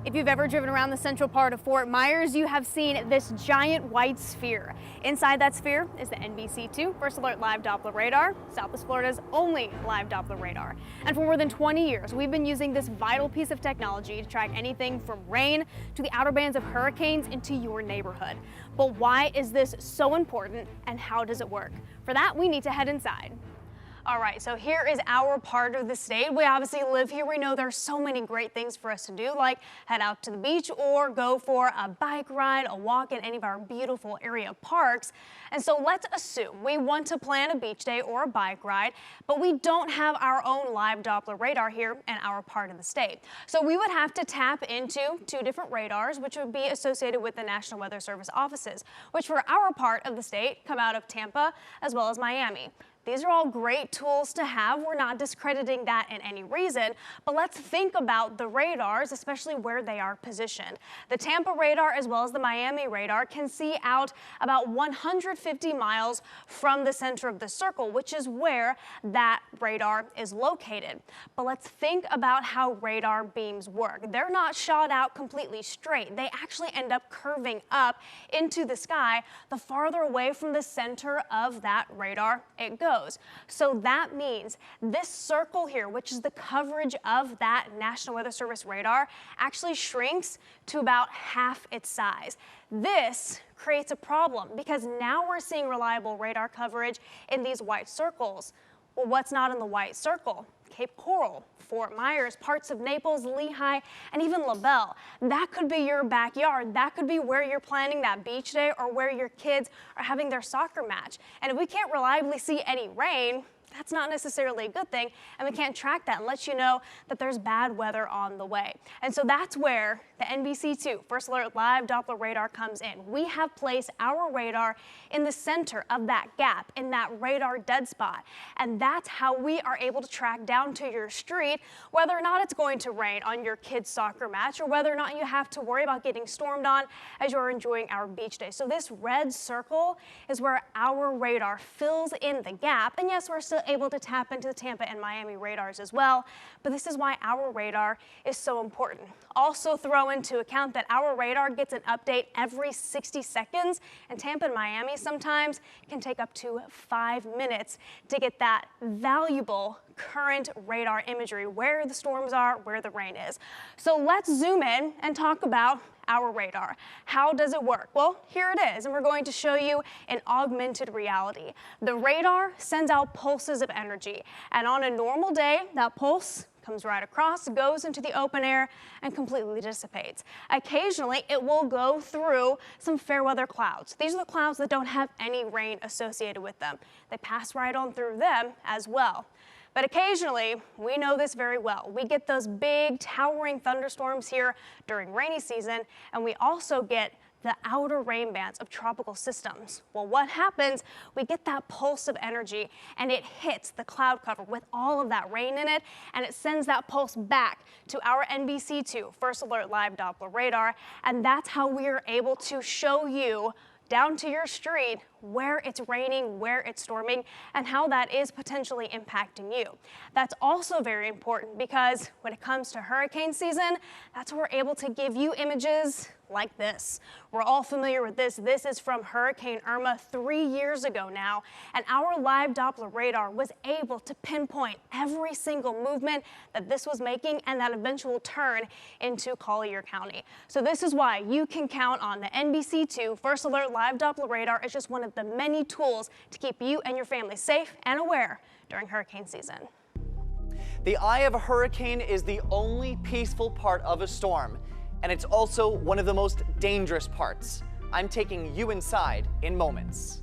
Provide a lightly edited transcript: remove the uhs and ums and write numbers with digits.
If you've ever driven around the central part of Fort Myers, you have seen this giant white sphere. Inside that sphere is the NBC2 First Alert Live Doppler Radar, Southwest Florida's only live Doppler radar. And for more than 20 years, we've been using this vital piece of technology to track anything from rain to the outer bands of hurricanes into your neighborhood. But why is this so important and how does it work? For that, we need to head inside. All right, so here is our part of the state. We obviously live here. We know there's so many great things for us to do, like head out to the beach or go for a bike ride, a walk in any of our beautiful area parks. And so let's assume we want to plan a beach day or a bike ride, but we don't have our own live Doppler radar here in our part of the state. So we would have to tap into two different radars, which would be associated with the National Weather Service offices, which for our part of the state come out of Tampa as well as Miami. These are all great tools to have. We're not discrediting that in any reason, but let's think about the radars, especially where they are positioned. The Tampa radar as well as the Miami radar can see out about 150 miles from the center of the circle, which is where that radar is located. But let's think about how radar beams work. They're not shot out completely straight. They actually end up curving up into the sky the farther away from the center of that radar it goes. So that means this circle here, which is the coverage of that National Weather Service radar, actually shrinks to about half its size. This creates a problem because now we're seeing reliable radar coverage in these white circles. Well, what's not in the white circle? Cape Coral, Fort Myers, parts of Naples, Lehigh, and even LaBelle. That could be your backyard. That could be where you're planning that beach day or where your kids are having their soccer match. And if we can't reliably see any rain, that's not necessarily a good thing, and we can't track that and let you know that there's bad weather on the way. And so that's where the NBC2 First Alert Live Doppler Radar comes in. We have placed our radar in the center of that gap, in that radar dead spot, and that's how we are able to track down to your street whether or not it's going to rain on your kid's soccer match or whether or not you have to worry about getting stormed on as you're enjoying our beach day. So this red circle is where our radar fills in the gap, and yes, we're still able to tap into the Tampa and Miami radars as well, but this is why our radar is so important. Also throw into account that our radar gets an update every 60 seconds, and Tampa and Miami sometimes can take up to 5 minutes to get that valuable current radar imagery, where the storms are, where the rain is. So let's zoom in and talk about our radar. How does it work? Well, here it is, and we're going to show you in augmented reality. The radar sends out pulses of energy, and on a normal day, that pulse comes right across, goes into the open air, and completely dissipates. Occasionally, it will go through some fair weather clouds. These are the clouds that don't have any rain associated with them. They pass right on through them as well. But occasionally, we know this very well, we get those big towering thunderstorms here during rainy season, and we also get the outer rain bands of tropical systems. Well, what happens? We get that pulse of energy and it hits the cloud cover with all of that rain in it, and it sends that pulse back to our NBC2 First Alert Live Doppler radar, and that's how we are able to show you down to your street where it's raining, where it's storming, and how that is potentially impacting you. That's also very important because when it comes to hurricane season, that's where we're able to give you images like this. We're all familiar with this. This is from Hurricane Irma 3 years ago now, and our live Doppler radar was able to pinpoint every single movement that this was making and that eventual turn into Collier County. So this is why you can count on the NBC2 First Alert Live Doppler radar as just one of the many tools to keep you and your family safe and aware during hurricane season. The eye of a hurricane is the only peaceful part of a storm, and it's also one of the most dangerous parts. I'm taking you inside in moments.